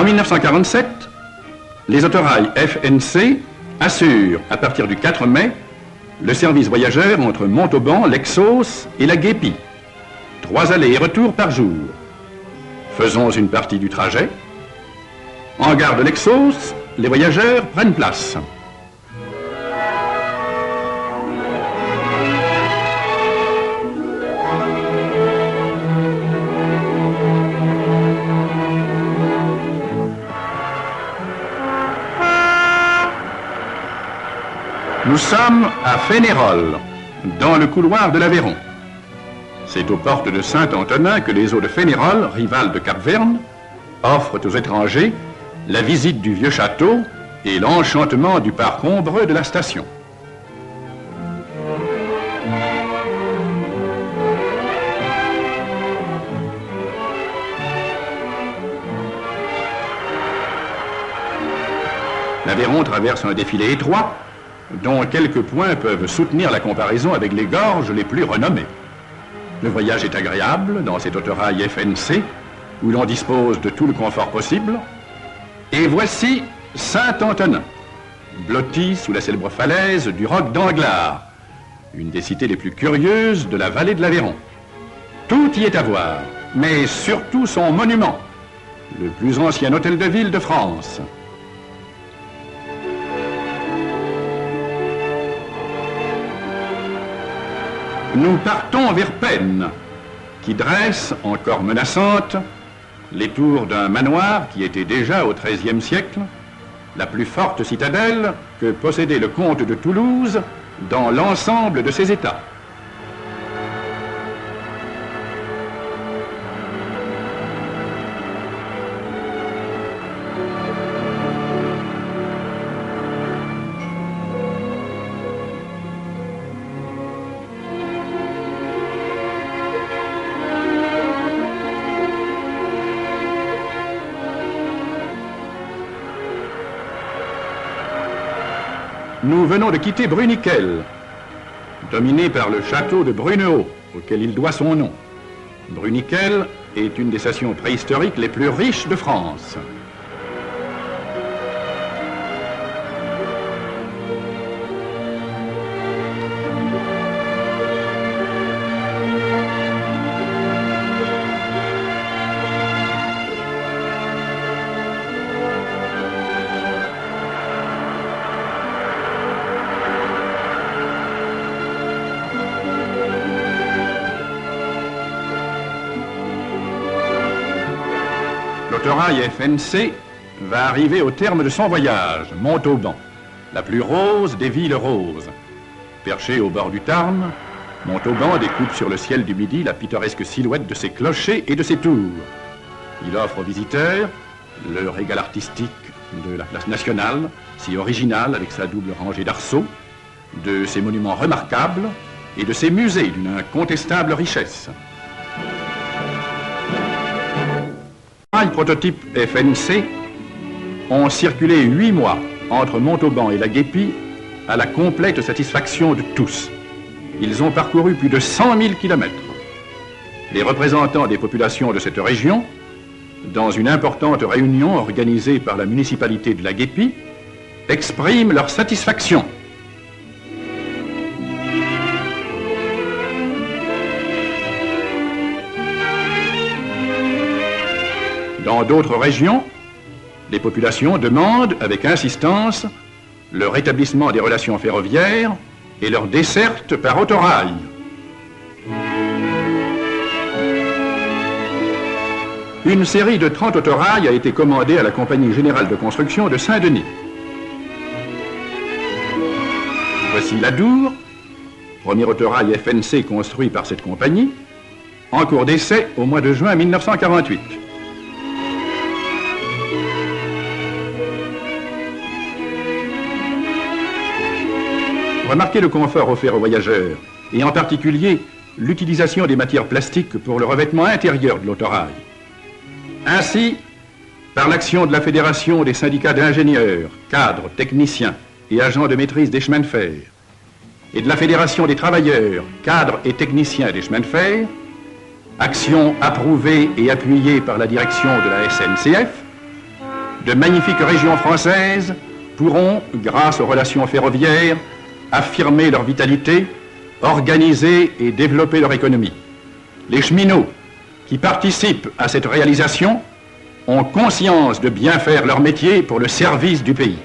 1947, les autorails FNC assurent, à partir du 4 mai, le service voyageur entre Montauban, l'Exos et la Guépie. 3 allers et retours par jour. Faisons une partie du trajet. En gare de l'Exos, les voyageurs prennent place. Nous sommes à Fénérolles, dans le couloir de l'Aveyron. C'est aux portes de Saint-Antonin que les eaux de Fénérolles, rivales de Cap-Verne, offrent aux étrangers la visite du vieux château et l'enchantement du parc ombreux de la station. L'Aveyron traverse un défilé étroit, dont quelques points peuvent soutenir la comparaison avec les gorges les plus renommées. Le voyage est agréable dans cet autorail FNC, où l'on dispose de tout le confort possible. Et voici Saint-Antonin, blotti sous la célèbre falaise du roc d'Anglars, une des cités les plus curieuses de la vallée de l'Aveyron. Tout y est à voir, mais surtout son monument, le plus ancien hôtel de ville de France. Nous partons vers Pennes, qui dresse, encore menaçante, les tours d'un manoir qui était déjà au XIIIe siècle la plus forte citadelle que possédait le comte de Toulouse dans l'ensemble de ses États. Nous venons de quitter Bruniquel, dominé par le château de Brunehaut, auquel il doit son nom. Bruniquel est une des stations préhistoriques les plus riches de France. L'autorail FNC va arriver au terme de son voyage, Montauban, la plus rose des villes roses. Perché au bord du Tarn, Montauban découpe sur le ciel du Midi la pittoresque silhouette de ses clochers et de ses tours. Il offre aux visiteurs le régal artistique de la place nationale, si originale avec sa double rangée d'arceaux, de ses monuments remarquables et de ses musées d'une incontestable richesse. Les prototypes FNC ont circulé 8 mois entre Montauban et la Guépie à la complète satisfaction de tous. Ils ont parcouru plus de 100 000 kilomètres. Les représentants des populations de cette région, dans une importante réunion organisée par la municipalité de la Guépie, expriment leur satisfaction. Dans d'autres régions, les populations demandent avec insistance le rétablissement des relations ferroviaires et leur desserte par autorail. Une série de 30 autorails a été commandée à la Compagnie Générale de Construction de Saint-Denis. Voici l'Adour, premier autorail FNC construit par cette compagnie, en cours d'essai au mois de juin 1948. Remarquez le confort offert aux voyageurs, et en particulier l'utilisation des matières plastiques pour le revêtement intérieur de l'autorail. Ainsi, par l'action de la Fédération des syndicats d'ingénieurs, cadres, techniciens et agents de maîtrise des chemins de fer, et de la Fédération des travailleurs, cadres et techniciens des chemins de fer, action approuvée et appuyée par la direction de la SNCF, de magnifiques régions françaises pourront, grâce aux relations ferroviaires, affirmer leur vitalité, organiser et développer leur économie. Les cheminots qui participent à cette réalisation ont conscience de bien faire leur métier pour le service du pays.